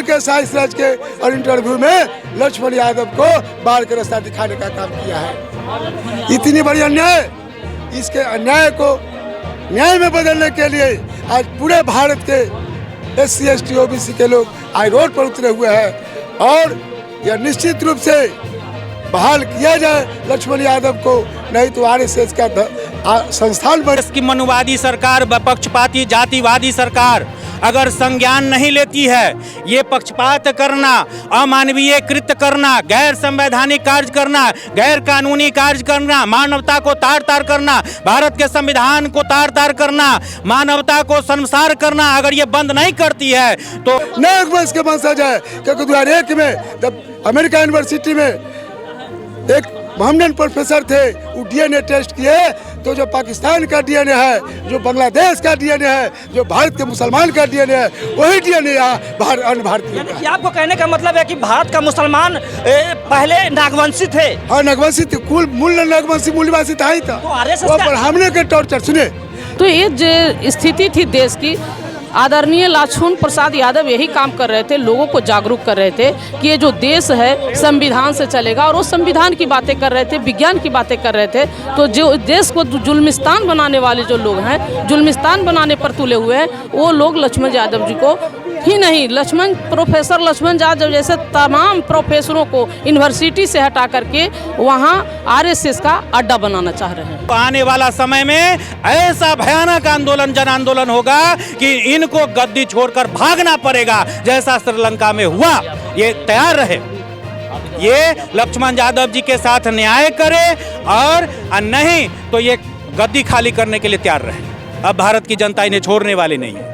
मिल के साइंस राज के और इंटरव्यू में लक्ष्मण यादव को बाढ़ का रास्ता दिखाने का काम किया है। इतनी बड़ी अन्याय, इसके अन्याय को न्याय में बदलने के लिए आज पूरे भारत के SC ST OBC के लोग आज रोड पर उतरे हुए हैं और यह निश्चित रूप से बहाल किया जाए लक्ष्मण यादव को, नहीं तो RSS का संस्थान बने। इसकी मनुवादी सरकार, पक्षपाती जातिवादी सरकार अगर संज्ञान नहीं लेती है, ये पक्षपात करना, अमानवीय कृत्य करना, गैर संवैधानिक कार्य करना, गैर कानूनी कार्य करना, मानवता को तार तार करना, भारत के संविधान को तार तार करना, मानवता को शर्मसार करना, अगर ये बंद नहीं करती है तो नागवंश के वंशज है। क्योंकि 2001 में जब अमेरिका यूनिवर्सिटी में एक मोहम्मदन प्रोफेसर थे, वो DNA टेस्ट किए तो जो पाकिस्तान का DNA है, जो बांग्लादेश का DNA है, जो भारत के मुसलमान का DNA है, वही DNA यहाँ अन्य भारतीय का। कि आपको कहने का मतलब है कि भारत का मुसलमान पहले नागवंशी थे। हाँ, नागवंशी थे, कुल मूल नागवंशी मूलवासी था ही था। तो RSS वो ब्राह्मणों के टॉर्चर सुने। तो ये जो स्थिति थी देश की, आदरणीय लक्ष्मण प्रसाद यादव यही काम कर रहे थे, लोगों को जागरूक कर रहे थे कि ये जो देश है संविधान से चलेगा, और वो संविधान की बातें कर रहे थे, विज्ञान की बातें कर रहे थे। तो जो देश को जुल्मिस्तान बनाने वाले जो लोग हैं, जुल्मिस्तान बनाने पर तुले हुए हैं, वो लोग लक्ष्मण यादव जी को ही नहीं, प्रोफेसर लक्ष्मण यादव जैसे तमाम प्रोफेसरों को यूनिवर्सिटी से हटा करके वहाँ RSS का अड्डा बनाना चाह रहे हैं। आने वाला समय में ऐसा भयानक आंदोलन, जन आंदोलन होगा कि इनको गद्दी छोड़कर भागना पड़ेगा, जैसा श्रीलंका में हुआ। ये तैयार रहे, ये लक्ष्मण यादव जी के साथ न्याय करे, और नहीं तो ये गद्दी खाली करने के लिए तैयार रहे। अब भारत की जनता इन्हें छोड़ने वाली नहीं है।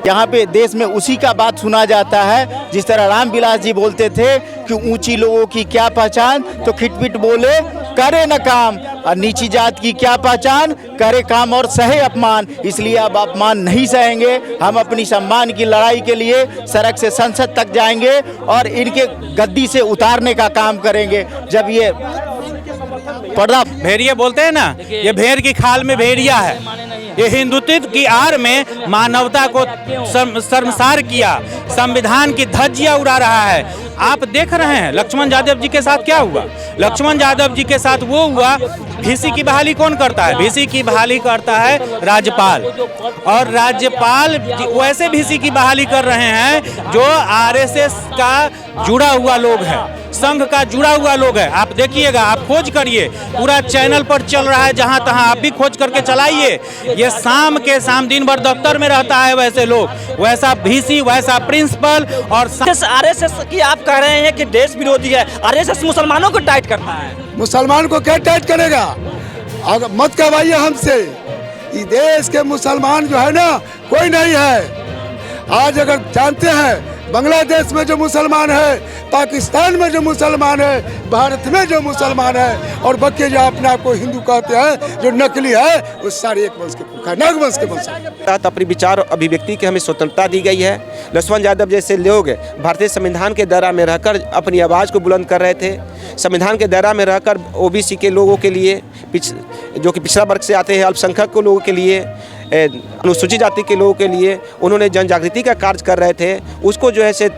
यहाँ पे देश में उसी का बात सुना जाता है, जिस तरह रामविलास जी बोलते थे कि ऊंची लोगों की क्या पहचान, तो खिटपिट बोले करे न काम, और नीची जात की क्या पहचान, करे काम और सहे अपमान। इसलिए अब अपमान नहीं सहेंगे, हम अपनी सम्मान की लड़ाई के लिए सड़क से संसद तक जाएंगे और इनके गद्दी से उतारने का काम करेंगे। जब ये पर्दा भेड़िया बोलते हैं ना, ये भेड़ की खाल में भेड़िया है। ये हिंदुत्व की आड़ में मानवता को शर्मसार किया, संविधान की धज्जियां उड़ा रहा है। आप देख रहे हैं लक्ष्मण यादव जी के साथ क्या हुआ। लक्ष्मण यादव जी के साथ वो हुआ, VC की बहाली कौन करता है? VC की बहाली करता है राज्यपाल, और राज्यपाल वैसे VC की बहाली कर रहे हैं जो RSS का जुड़ा हुआ लोग है, संघ का जुड़ा हुआ लोग है। आप देखिएगा, आप खोज करिए, पूरा चैनल पर चल रहा है, जहां तहां आप भी खोज करके चलाइए। ये शाम के शाम दिन भर दफ्तर में रहता है वैसे लोग, वैसा VC, वैसा प्रिंसिपल। और RSS की आप कह रहे हैं कि देश विरोधी है, RSS मुसलमानों को टाइट करता है। मुसलमान को क्या टाइट करेगा? अगर मत करवाइए हमसे, इस देश के मुसलमान जो है ना, कोई नहीं है। आज अगर जानते हैं बांग्लादेश में जो मुसलमान है, पाकिस्तान में जो मुसलमान है, भारत में जो मुसलमान है, और बाकी जो अपने आप को हिंदू कहते हैं, जो नकली है, वो सारे एक वंश के पुरखा, नागवंश के वंश। अपनी विचार और अभिव्यक्ति की हमें स्वतंत्रता दी गई है। लक्ष्मण यादव जैसे लोग भारतीय संविधान के दायरा में रहकर अपनी आवाज़ को बुलंद कर रहे थे। संविधान के दायरा में रहकर OBC के लोगों के लिए, जो कि पिछड़ा वर्ग से आते हैं, अल्पसंख्यक के लोगों के लिए, अनुसूचित जाति के लोगों के लिए उन्होंने जन जागृति का कार्य कर रहे थे। उसको जो है से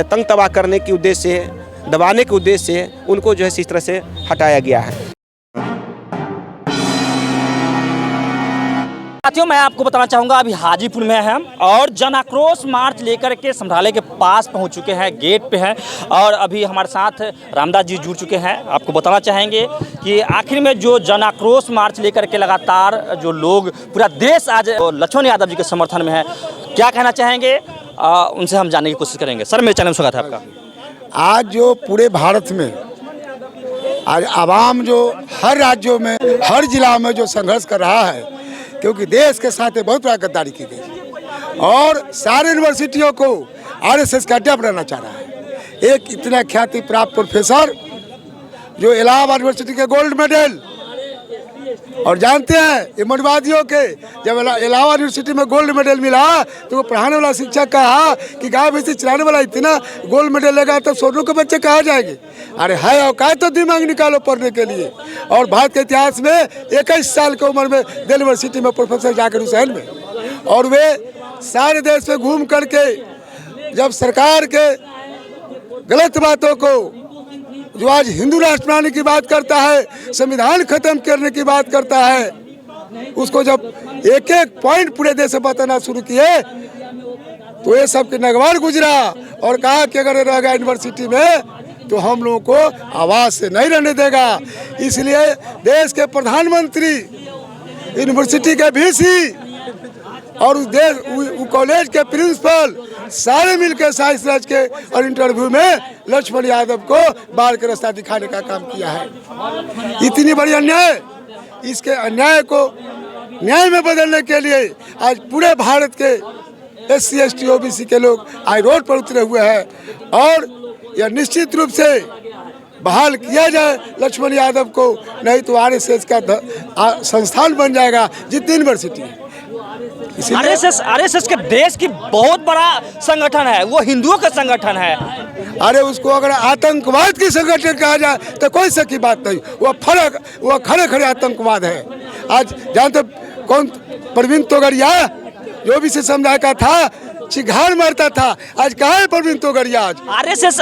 तंग तबाह करने के उद्देश्य से, दबाने के उद्देश्य से उनको जो है इस तरह से हटाया गया है। साथियों, मैं आपको बताना चाहूँगा, अभी हाजीपुर में हैं और जन आक्रोश मार्च लेकर के संग्रहालय के पास पहुँच चुके हैं, गेट पे हैं, और अभी हमारे साथ रामदास जी जुड़ चुके हैं। आपको बताना चाहेंगे कि आखिर में जो जन आक्रोश मार्च लेकर के लगातार जो लोग, पूरा देश आज लक्ष्मण यादव जी के समर्थन में है, क्या कहना चाहेंगे, उनसे हम जानने की कोशिश करेंगे। सर, मेरे चैनल में स्वागत है आपका। आज जो पूरे भारत में आज आवाम जो हर राज्यों में, हर जिला में जो संघर्ष कर रहा है, क्योंकि देश के साथ बहुत बड़ा गद्दारी की गई और सारे यूनिवर्सिटियों को RSS का अड्डा बनाना चाह रहा है। एक इतना ख्याति प्राप्त प्रोफेसर जो इलाहाबाद यूनिवर्सिटी के गोल्ड मेडल, और जानते हैं ये मनुवादियों के, जब इलाहाबाद यूनिवर्सिटी में गोल्ड मेडल मिला तो वो पढ़ाने वाला शिक्षक कहा कि गाय भैंसी चलाने वाला इतना गोल्ड मेडल लेगा तो सोनू के बच्चे कहाँ जाएंगे? अरे है औकात तो दिमाग निकालो पढ़ने के लिए। और भारत के इतिहास में 21 साल की उम्र में दिल्ली यूनिवर्सिटी में प्रोफेसर जाकिर हुसैन में, और वे सारे देश में घूम करके जब सरकार के गलत बातों को, जो आज हिंदू राष्ट्र बनाने की बात करता है, संविधान खत्म करने की बात करता है, उसको जब एक एक पॉइंट पूरे देश में बताना शुरू किए तो ये सब के नगवार गुजरा और कहा कि अगर रह गया यूनिवर्सिटी में तो हम लोगों को आवाज से नहीं रहने देगा। इसलिए देश के प्रधानमंत्री, यूनिवर्सिटी के वीसी और उस कॉलेज के प्रिंसिपल सारे मिलकर साइंस राज के और इंटरव्यू में लक्ष्मण यादव को बाहर का रास्ता दिखाने का काम किया है। इतनी बड़ी अन्याय, इसके अन्याय को न्याय में बदलने के लिए आज पूरे भारत के SC ST OBC के लोग आज रोड पर उतरे हुए हैं और यह निश्चित रूप से बहाल किया जाए लक्ष्मण यादव को, नहीं तो RSS का संस्थान बन जाएगा जितनी यूनिवर्सिटी है। RSS के देश की बहुत बड़ा संगठन है, वो हिंदुओं का संगठन है। अरे उसको अगर आतंकवाद की संगठन कहा जाए तो कोई सा की बात नहीं, वो खड़े खड़े आतंकवाद है। आज जानते कौन, प्रवीण तोगड़िया जो भी समुदाय का था, चिघाड़ मारता था, आज कहाँ है प्रवीण तोगड़िया? आज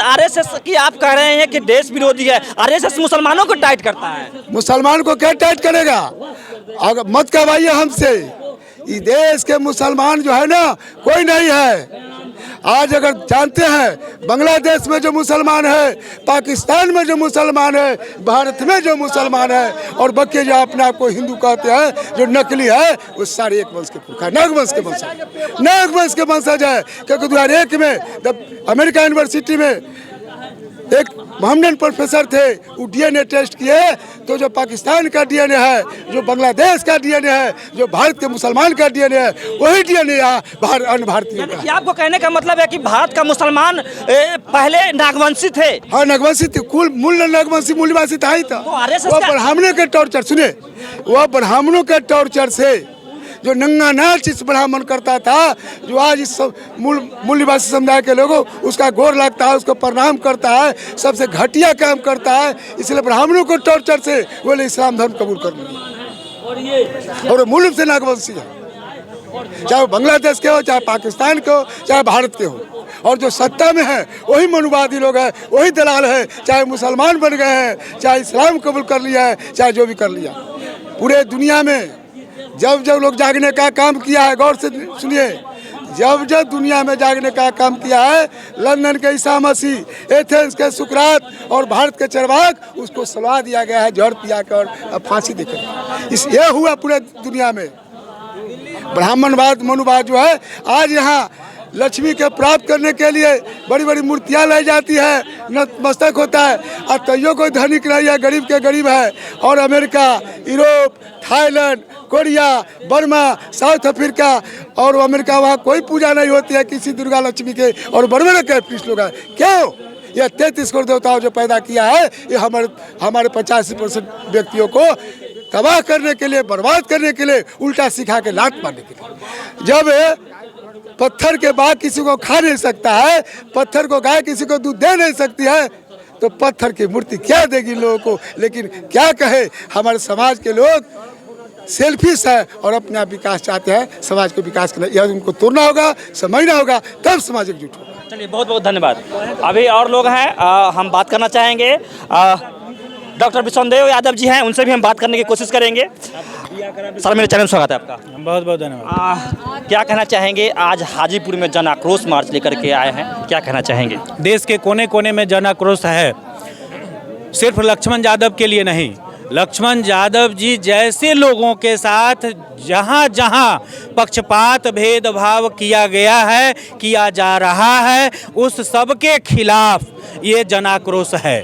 RSS की आप कह रहे हैं कि देश विरोधी है, RSS मुसलमानों को टाइट करता है। मुसलमान को क्या टाइट करेगा? अगर मत करवाइए हमसे, इस देश के मुसलमान जो है ना कोई नहीं है। आज अगर जानते हैं बांग्लादेश में जो मुसलमान है, पाकिस्तान में जो मुसलमान है, भारत में जो मुसलमान है और बाकी जो अपने आप को हिंदू कहते हैं जो नकली है, वो सारे एक वंश के पुरखा, नागवंश के वंशज, नागवंश के वंशज है। क्योंकि 2001 में जब अमेरिका यूनिवर्सिटी में एक मोहम्मदन प्रोफेसर थे, वो DNA टेस्ट किए तो जो पाकिस्तान का DNA है, जो बांग्लादेश का DNA है, जो भारत के मुसलमान का DNA है, वही DNA यहाँ अन्य भारतीय का। आपको कहने का मतलब है कि भारत का मुसलमान पहले नागवंशी थे? हाँ, नागवंशी थे, कुल मूल नागवंशी मूल्यवासी था ही था। वो ब्राह्मणों के टॉर्चर, सुने, वो ब्राह्मणों के टॉर्चर से जो नंगा नाच इस ब्राह्मण करता था, जो आज इस मूल्यवासी समुदाय के लोगों उसका गौर लगता है, उसको प्रणाम करता है, सबसे घटिया काम करता है। इसलिए ब्राह्मणों को टॉर्चर से वो इस्लाम धर्म कबूल कर लिया और मूल से नागवंशी है, चाहे वो बांग्लादेश के हो, चाहे पाकिस्तान के हो, चाहे भारत के हो। और जो सत्ता में है वही मनुवादी लोग हैं, वही दलाल है, चाहे मुसलमान बन गए हैं, चाहे इस्लाम कबूल कर लिया है, चाहे जो भी कर लिया। पूरे दुनिया में जब जब लोग जागने का काम किया है, गौर से सुनिए, जब जब दुनिया में जागने का काम किया है, लंदन के ईसा मसीह, एथेंस के सुकरात और भारत के चरवाक, उसको सलाह दिया गया है जहर पिया कर और फांसी देकर। ये हुआ पूरे दुनिया में। ब्राह्मणवाद मनुवाद जो है, आज यहाँ लक्ष्मी के प्राप्त करने के लिए बड़ी बड़ी मूर्तियाँ लाई जाती है, नतमस्तक होता है, और तैयो कोई धनिक नहीं है, गरीब के गरीब है। और America, Europe, Thailand, Korea, Burma, south Africa और अमेरिका, वहाँ कोई पूजा नहीं होती है किसी दुर्गा लक्ष्मी के, और बड़े के कृष्ण लोग हैं। क्यों? यह 33 करोड़ देवताओं जो पैदा किया है, ये हमारे 85% व्यक्तियों को तबाह करने के लिए, बर्बाद करने के लिए, उल्टा सिखा के लात मारने के लिए। जब पत्थर के बाद किसी को खा नहीं सकता है, पत्थर को गाय किसी को दूध दे नहीं सकती है, तो पत्थर की मूर्ति क्या देगी लोगों को। लेकिन क्या कहे, हमारे समाज के लोग सेल्फिश है और अपने आप विकास चाहते हैं। समाज को विकास करना, यह उनको तोड़ना होगा, समझना होगा, तब समाज एकजुट होगा। चलिए, बहुत बहुत धन्यवाद। अभी और लोग हैं, हम बात करना चाहेंगे। डॉक्टर विष्णुदेव यादव जी हैं, उनसे भी हम बात करने की कोशिश करेंगे। सर, मेरे चैनल स्वागत है आपका। बहुत बहुत धन्यवाद। क्या कहना चाहेंगे, आज हाजीपुर में जन आक्रोश मार्च लेकर के आए हैं, क्या कहना चाहेंगे? देश के कोने कोने में जन आक्रोश है, सिर्फ लक्ष्मण यादव के लिए नहीं। लक्ष्मण यादव जी जैसे लोगों के साथ जहाँ जहाँ पक्षपात भेदभाव किया गया है, किया जा रहा है, उस सब के खिलाफ ये जन आक्रोश है।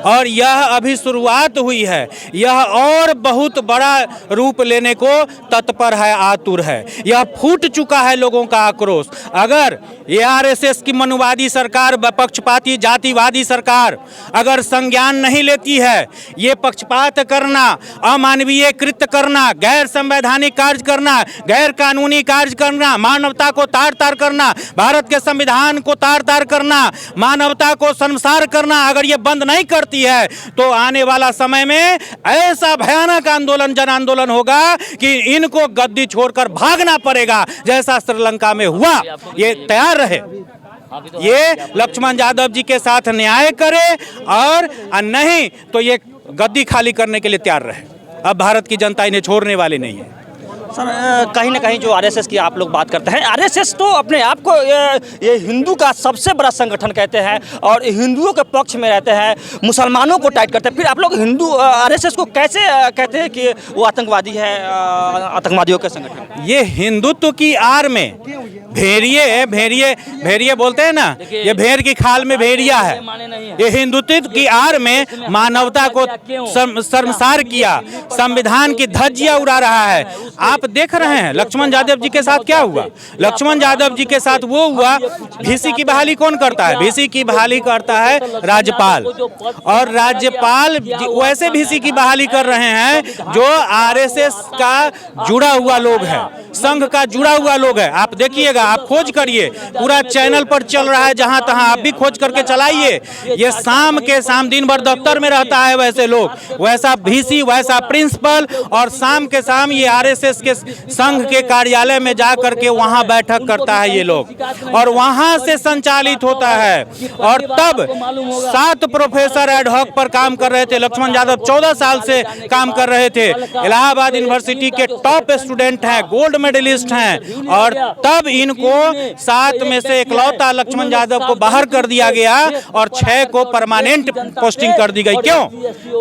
और यह अभी शुरुआत हुई है, यह और बहुत बड़ा रूप लेने को तत्पर है, आतुर है। यह फूट चुका है लोगों का आक्रोश। अगर ये RSS की मनुवादी सरकार, पक्षपाती जातिवादी सरकार अगर संज्ञान नहीं लेती है, ये पक्षपात करना, अमानवीय कृत्य करना, गैर संवैधानिक कार्य करना, गैर कानूनी कार्य करना, मानवता को तार तार करना, भारत के संविधान को तार तार करना, मानवता को शर्मसार करना, अगर ये बंद नहीं करती है तो आने वाला समय में ऐसा भयानक आंदोलन, जन आंदोलन होगा कि इनको गद्दी छोड़कर भागना पड़ेगा, जैसा श्रीलंका में हुआ। ये तैयार रहे। ये लक्ष्मण यादव जी के साथ न्याय करे और नहीं तो ये गद्दी खाली करने के लिए तैयार रहे। अब भारत की जनता इन्हें छोड़ने वाली नहीं है। सर कहीं ना कहीं जो आरएसएस की आप लोग बात करते हैं, आरएसएस तो अपने आप को ये हिंदू का सबसे बड़ा संगठन कहते हैं और हिंदुओं के पक्ष में रहते हैं, मुसलमानों को टाइट करते हैं। फिर आप लोग हिंदू आरएसएस को कैसे कहते हैं कि वो आतंकवादी है, आतंकवादियों का संगठन? ये हिंदुत्व की आड़ में भेड़िए बोलते हैं ना, ये भेड़ की खाल में भेड़िया है। ये हिंदुत्व की आड़ में मानवता को शर्मसार किया, संविधान की धज्जियां उड़ा रहा है। आप देख रहे हैं लक्ष्मण यादव जी के साथ क्या हुआ। लक्ष्मण यादव जी के साथ वो हुआ, वीसी की बहाली कौन करता है? वीसी की बहाली करता है राज्यपाल, और राज्यपाल वैसे वीसी की बहाली कर रहे हैं जो आरएसएस का जुड़ा हुआ लोग है, संघ का जुड़ा हुआ लोग है। आप देखिएगा, आप खोज करिए, पूरा चैनल पर चल रहा है, जहां तहां आप भी खोज करके चलाइए। ये शाम के शाम दिन भर दफ्तर में रहता है वैसे लोग, वैसा वीसी, वैसा प्रिंसिपल, और शाम के शाम ये आरएसएस के संघ के कार्यालय में जा करके वहां बैठक करता है ये लोग, और वहां से संचालित होता है। और तब 7 प्रोफेसर एड हॉक पर काम कर रहे थे। लक्ष्मण यादव 14 साल से काम कर रहे थे, इलाहाबाद यूनिवर्सिटी के टॉप स्टूडेंट हैं, गोल्ड मेडलिस्ट हैं, और तब इनको 7 में से इकलौता लक्ष्मण यादव को बाहर कर दिया गया और 6 को परमानेंट पोस्टिंग कर दी गई। क्यों?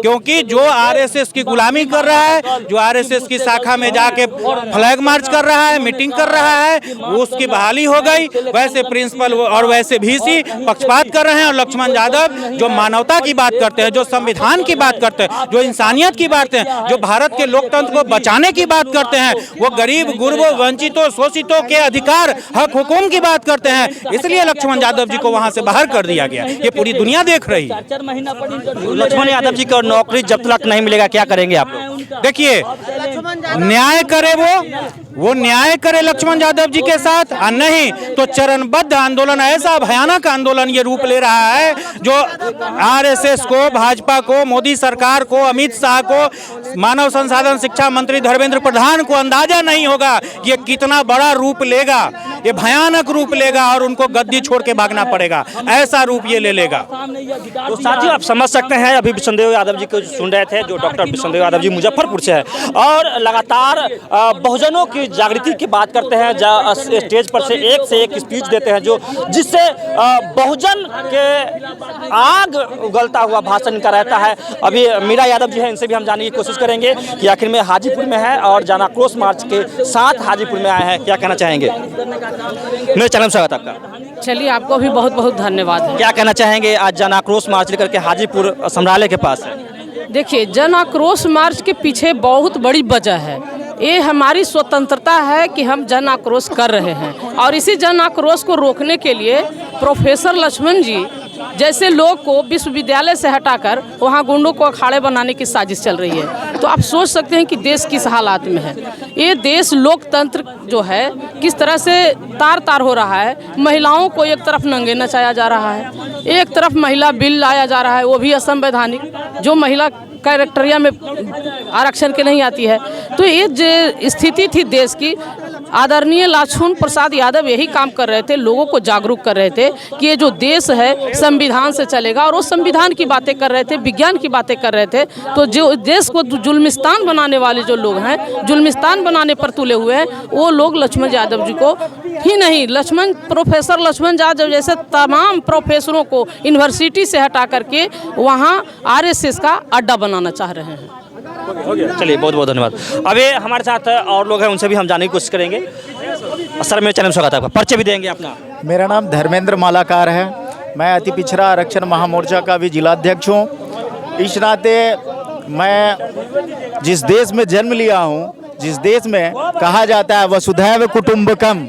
क्योंकि जो आरएसएस की गुलामी कर रहा है, जो आरएसएस की शाखा में जाके फ्लैग मार्च कर रहा है, मीटिंग कर रहा है, वो उसकी बहाली हो गई। वैसे प्रिंसिपल और वैसे वीसी पक्षपात कर रहे हैं, और लक्ष्मण यादव जो मानवता की बात करते हैं, जो संविधान की बात करते हैं, जो इंसानियत की बात करते हैं, जो भारत के लोकतंत्र को बचाने की बात करते हैं, वो गरीब गुरबों, वंचितों, शोषितों के अधिकार, हक हुकूम की बात करते हैं, इसलिए लक्ष्मण यादव जी को वहां से बाहर कर दिया गया। ये पूरी दुनिया देख रही है। लक्ष्मण यादव जी को नौकरी जब तक नहीं मिलेगा क्या करेंगे आप लोग? देखिए, न्याय करे वो न्याय करे लक्ष्मण यादव जी के साथ, और नहीं तो चरणबद्ध आंदोलन, ऐसा भयानक आंदोलन ये रूप ले रहा है जो आरएसएस को, भाजपा को, मोदी सरकार को, अमित शाह को, मानव संसाधन शिक्षा मंत्री धर्मेंद्र प्रधान को अंदाजा नहीं होगा कि ये कितना बड़ा रूप लेगा। ये भयानक रूप लेगा और उनको गद्दी छोड़ के भागना पड़ेगा, ऐसा रूप ये ले लेगा। तो साथियों, आप समझ सकते हैं, अभी विष्णुदेव यादव जी को सुन रहे थे, जो डॉक्टर विष्णुदेव यादव जी मुजफ्फरपुर से है, और लगातार बहुजनों की जागृति की बात करते हैं, स्टेज पर से एक स्पीच देते हैं, जो जिससे बहुजन के आग उगलता हुआ भाषण इनका रहता है। अभी मीरा यादव जी हैं, इनसे भी हम जानने की कोशिश करेंगे कि आखिर में हाजीपुर में है और जन आक्रोश मार्च के साथ हाजीपुर में आए हैं, क्या कहना चाहेंगे? मेरे चैनल में स्वागत आपका। चलिए, आपको भी बहुत बहुत धन्यवाद है। क्या कहना चाहेंगे? आज जन आक्रोश मार्च लेकर के हाजीपुर संग्रहालय के पास है। देखिए, जन आक्रोश मार्च के पीछे बहुत बड़ी वजह है। ये हमारी स्वतंत्रता है कि हम जन आक्रोश कर रहे हैं, और इसी जन आक्रोश को रोकने के लिए प्रोफेसर लक्ष्मण जी जैसे लोग को विश्वविद्यालय से हटाकर वहाँ गुंडों को अखाड़े बनाने की साजिश चल रही है। तो आप सोच सकते हैं कि देश किस हालात में है। ये देश लोकतंत्र जो है किस तरह से तार तार हो रहा है। महिलाओं को एक तरफ नंगे नचाया जा रहा है, एक तरफ महिला बिल लाया जा रहा है, वो भी असंवैधानिक, जो महिला कैरेक्टरिया में आरक्षण के नहीं आती है। तो ये जो स्थिति थी देश की, आदरणीय लक्ष्मण प्रसाद यादव यही काम कर रहे थे, लोगों को जागरूक कर रहे थे कि ये जो देश है संविधान से चलेगा, और वो संविधान की बातें कर रहे थे, विज्ञान की बातें कर रहे थे। तो जो देश को जुल्मिस्तान बनाने वाले जो लोग हैं, जुल्मिस्तान बनाने पर तुले हुए हैं, वो लोग लक्ष्मण यादव जी को ही नहीं, प्रोफेसर लक्ष्मण यादव जैसे तमाम प्रोफेसरों को यूनिवर्सिटी से हटा करके वहाँ आरएसएस का अड्डा बनाना चाह रहे हैं। चलिए, बहुत बहुत धन्यवाद। अभी हमारे साथ और लोग हैं, उनसे भी हम जानने की कोशिश करेंगे। सर, मेरे चैनल में स्वागत है आपका। परिचय भी देंगे अपना। मेरा नाम धर्मेंद्र मालाकार है, मैं अति पिछड़ा आरक्षण महामोर्चा का भी जिलाध्यक्ष हूँ। इस नाते मैं जिस देश में जन्म लिया हूँ, जिस देश में कहा जाता है वसुधैव कुटुंबकम,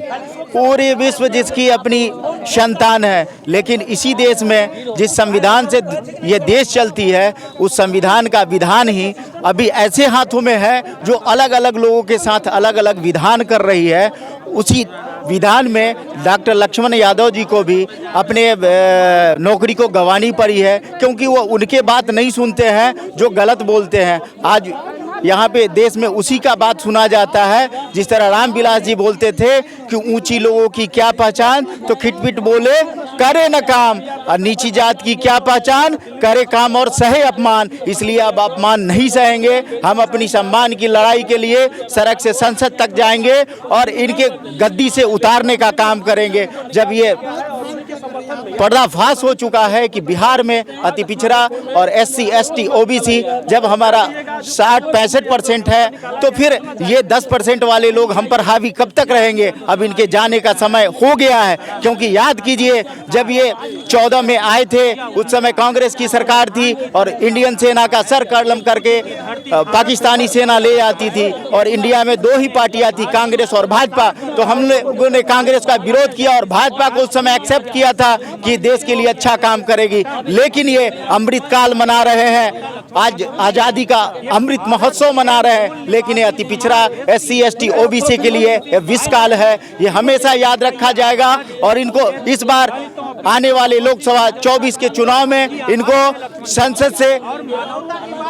पूरे विश्व जिसकी अपनी संतान है, लेकिन इसी देश में जिस संविधान से ये देश चलती है, उस संविधान का विधान ही अभी ऐसे हाथों में है जो अलग अलग लोगों के साथ अलग अलग विधान कर रही है। उसी विधान में डॉक्टर लक्ष्मण यादव जी को भी अपने नौकरी को गंवानी पड़ी है, क्योंकि वो उनके बात नहीं सुनते हैं जो गलत बोलते हैं। आज यहाँ पे देश में उसी का बात सुना जाता है। जिस तरह रामविलास जी बोलते थे कि ऊंची लोगों की क्या पहचान, तो खिटपिट बोले करे न काम, और नीची जात की क्या पहचान, करे काम और सहे अपमान। इसलिए अब अपमान नहीं सहेंगे, हम अपनी सम्मान की लड़ाई के लिए सड़क से संसद तक जाएंगे और इनके गद्दी से उतारने का काम करेंगे। जब ये पर्दाफाश हो चुका है कि बिहार में अति पिछड़ा और SC ST OBC जब हमारा 60-65% है, तो फिर ये 10% वाले लोग हम पर हावी कब तक रहेंगे। अब इनके जाने का समय हो गया है, क्योंकि याद कीजिए जब ये 14 में आए थे उस समय कांग्रेस की सरकार थी और इंडियन सेना का सर कलम करके पाकिस्तानी सेना ले आती थी, और इंडिया में 2 ही पार्टियां थी, कांग्रेस और भाजपा। तो हम लोगों ने कांग्रेस का विरोध किया और भाजपा को उस समय एक्सेप्ट किया था कि देश के लिए अच्छा काम करेगी। लेकिन ये अमृत काल मना रहे हैं, आज आज़ादी का अमृत महोत्सव मना रहे हैं, लेकिन ये अति पिछड़ा SC ST OBC के लिए ये विष काल है। ये हमेशा याद रखा जाएगा और इनको इस बार आने वाले लोकसभा 24 के चुनाव में इनको संसद से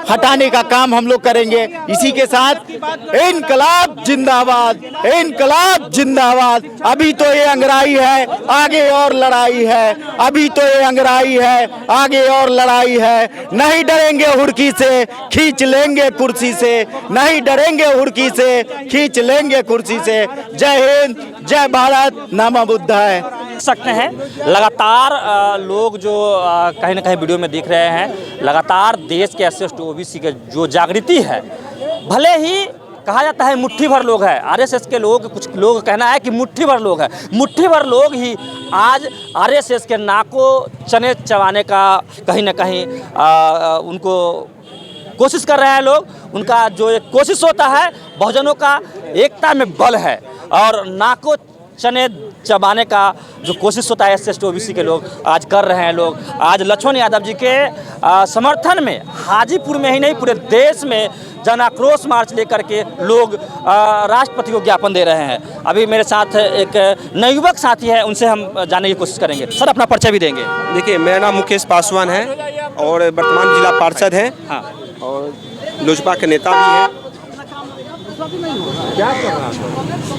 हटाने का काम हम लोग करेंगे। इसी के साथ इनकलाब जिंदाबाद, इनकलाब जिंदाबाद। अभी तो ये अंगराई है, आगे और लड़ाई है। अभी तो ये अंगराई है, आगे और लड़ाई है। नहीं डरेंगे हुड़की से, खींच लेंगे कुर्सी से। नहीं डरेंगे हुड़की से, खींच लेंगे कुर्सी से। जय हिंद, जय भारत, नमो बुद्धाय। सकते हैं लगातार लोग जो कहीं ना कहीं वीडियो में दिख रहे हैं, लगातार देश के SC ST OBC के जो जागृति है, भले ही कहा जाता है मुट्ठी भर लोग हैं, RSS के लोग, कुछ लोग कहना है कि मुट्ठी भर लोग हैं, मुट्ठी भर लोग ही आज RSS के नाकों चने चबाने का कहीं ना कहीं उनको कोशिश कर रहे हैं लोग। उनका जो एक कोशिश होता है, बहुजनों का एकता में बल है, और नाकों चने चबाने का जो कोशिश होता है SC ST OBC के लोग आज कर रहे हैं। लोग आज लक्ष्मण यादव जी के समर्थन में हाजीपुर में ही नहीं पूरे देश में जन आक्रोश मार्च लेकर के लोग राष्ट्रपति को ज्ञापन दे रहे हैं। अभी मेरे साथ एक नवयुवक साथी है, उनसे हम जानने की कोशिश करेंगे। सर, अपना परिचय भी देंगे। देखिए, मेरा नाम मुकेश पासवान है और वर्तमान जिला पार्षद हैं। हाँ, और लोजपा के नेता भी हैं।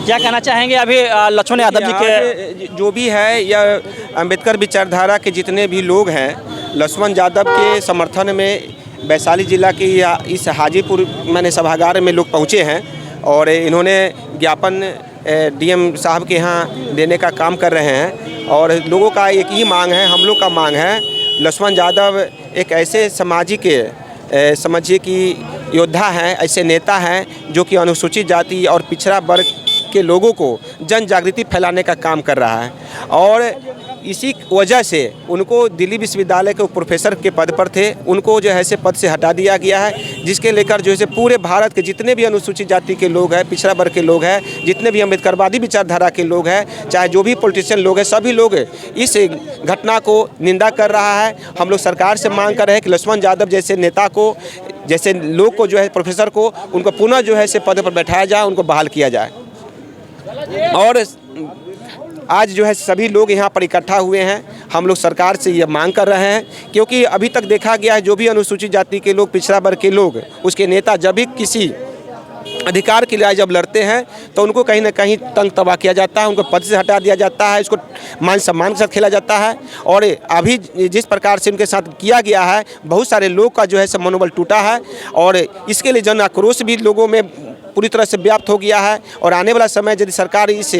क्या कहना चाहेंगे अभी लक्ष्मण यादव जी के जो भी है, यह अंबेडकर विचारधारा के जितने भी लोग हैं, लक्ष्मण यादव के समर्थन में वैशाली जिला की इस हाजीपुर मैंने सभागार में लोग पहुँचे हैं और इन्होंने ज्ञापन DM साहब के यहाँ देने का काम कर रहे हैं। और लोगों का एक ही मांग है, हम लोग का मांग है, लक्ष्मण यादव एक ऐसे सामाजिक समझिए कि योद्धा हैं, ऐसे नेता हैं जो कि अनुसूचित जाति और पिछड़ा वर्ग के लोगों को जन जागृति फैलाने का काम कर रहा है। और इसी वजह से उनको दिल्ली विश्वविद्यालय के प्रोफेसर के पद पर थे, उनको जो है से पद से हटा दिया गया है, जिसके लेकर जो है पूरे भारत के जितने भी अनुसूचित जाति के लोग हैं, पिछड़ा वर्ग के लोग हैं, जितने भी अम्बेडकरवादी विचारधारा के लोग हैं, चाहे जो भी पॉलिटिशियन लोग हैं, सभी लोग इस घटना को निंदा कर रहा है। हम लोग सरकार से मांग कर रहे हैं कि लक्ष्मण यादव जैसे नेता को, जैसे लोग को जो है प्रोफेसर को, उनको पुनः जो है से पद पर बैठाया जाए, उनको बहाल किया जाए। और आज जो है सभी लोग यहाँ पर इकट्ठा हुए हैं, हम लोग सरकार से ये मांग कर रहे हैं, क्योंकि अभी तक देखा गया है जो भी अनुसूचित जाति के लोग, पिछड़ा वर्ग के लोग, उसके नेता जब भी किसी अधिकार के लिए जब लड़ते हैं तो उनको कहीं ना कहीं तंग तबाह किया जाता है, उनको पद से हटा दिया जाता है, इसको मान सम्मान के साथ खेला जाता है। और अभी जिस प्रकार से उनके साथ किया गया है, बहुत सारे लोग का जो है सब मनोबल टूटा है और इसके लिए जन आक्रोश भी लोगों में पूरी तरह से व्याप्त हो गया है। और आने वाला समय यदि सरकार इस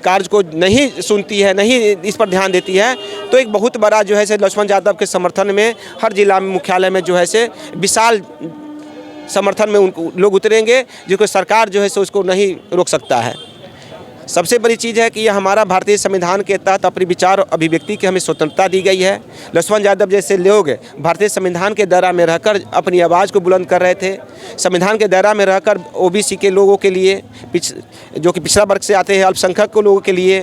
कार्य को नहीं सुनती है, नहीं इस पर ध्यान देती है, तो एक बहुत बड़ा जो है से लक्ष्मण यादव के समर्थन में हर जिला में मुख्यालय में जो है से विशाल समर्थन में उनको लोग उतरेंगे, जिसको सरकार जो है सो उसको नहीं रोक सकता है। सबसे बड़ी चीज़ है कि यह हमारा भारतीय संविधान के तहत अपने विचार और अभिव्यक्ति की हमें स्वतंत्रता दी गई है। लक्ष्मण यादव जैसे लोग भारतीय संविधान के दायरा में रहकर अपनी आवाज़ को बुलंद कर रहे थे। संविधान के दायरा में रहकर OBC के लोगों के लिए, जो कि पिछड़ा वर्ग से आते हैं, अल्पसंख्यक के लोगों के लिए,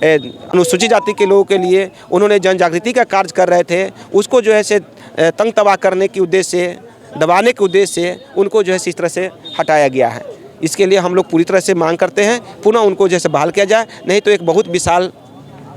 अनुसूचित जाति के लोगों के लिए उन्होंने जन जागृति का कार्य कर रहे थे। उसको जो है से तंग तबाह करने के उद्देश्य से, दबाने के उद्देश्य से उनको जो है इस तरह से हटाया गया है। इसके लिए हम लोग पूरी तरह से मांग करते हैं पुनः उनको जैसे बहाल किया जाए, नहीं तो एक बहुत विशाल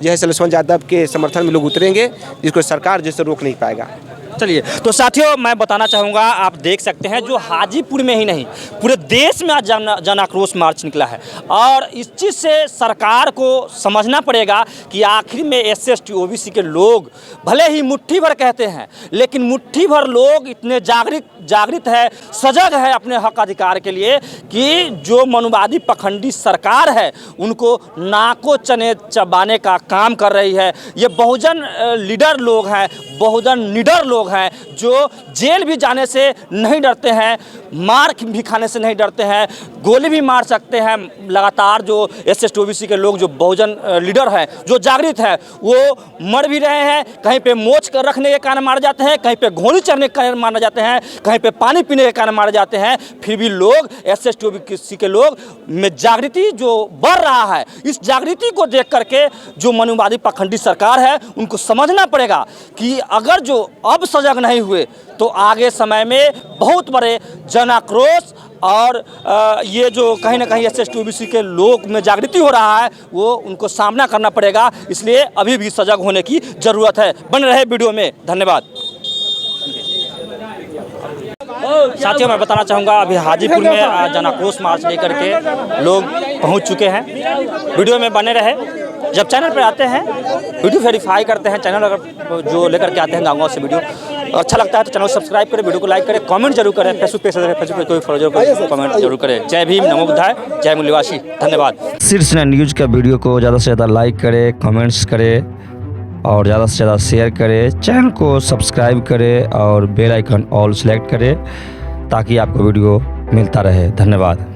जो है लक्ष्मण यादव के समर्थन में लोग उतरेंगे, जिसको सरकार जैसे रोक नहीं पाएगा। चलिए, तो साथियों मैं बताना चाहूँगा, आप देख सकते हैं जो हाजीपुर में ही नहीं पूरे देश में आज जन आक्रोश मार्च निकला है और इस चीज़ से सरकार को समझना पड़ेगा कि आखिर में SC/ST OBC के लोग भले ही मुट्ठी भर कहते हैं, लेकिन मुट्ठी भर लोग इतने जागृत है, सजग है अपने हक अधिकार के लिए कि जो मनुवादी पखंडी सरकार है उनको नाको चने चबाने का काम कर रही है। ये बहुजन लीडर लोग हैं, बहुजन निडर लोग हैं जो जेल भी जाने से नहीं डरते हैं, मार भी खाने से नहीं डरते हैं, गोली भी मार सकते हैं। लगातार जो SC/ST OBC के लोग जो बहुजन लीडर हैं, जो जागृत है, वो मर भी रहे हैं, कहीं पे मोच कर रखने के कारण मारे जाते हैं, कहीं पे घोड़ी चढ़ने के कारण मारे जाते हैं, कहीं पे पानी पीने के कारण मारे जाते हैं। फिर भी लोग SC/ST OBC के लोग में जागृति जो बढ़ रहा है, इस जागृति को देख करके जो मनुवादी पखंडी सरकार है उनको समझना पड़ेगा कि अगर जो अब सजग नहीं हुए तो आगे समय में बहुत बड़े जन आक्रोश और ये जो कहीं ना कहीं SC/ST OBC के लोग में जागृति हो रहा है वो उनको सामना करना पड़ेगा। इसलिए अभी भी सजग होने की ज़रूरत है। बने रहे वीडियो में, धन्यवाद। साथियों मैं बताना चाहूँगा, अभी हाजीपुर में जन आक्रोश मार्च लेकर के लोग पहुँच चुके हैं। वीडियो में बने रहे। जब चैनल पर आते हैं वीडियो वेरीफाई करते हैं, चैनल अगर जो लेकर के आते हैं गाँव से वीडियो अच्छा लगता है तो चैनल को सब्सक्राइब करें, वीडियो को लाइक करें, कमेंट जरूर करें। फेसबुक पे कोई फॉलो करें, कमेंट जरूर करें। जय भीम, नमो बुद्धाय, जय मूल्यवासी, धन्यवाद। शीर्ष न्यूज़ का वीडियो को ज़्यादा से ज़्यादा लाइक करें, कमेंट्स करें और ज़्यादा से ज़्यादा शेयर करें। चैनल को सब्सक्राइब करें और बेल आइकन ऑल सेलेक्ट करें ताकि आपको वीडियो मिलता रहे। धन्यवाद।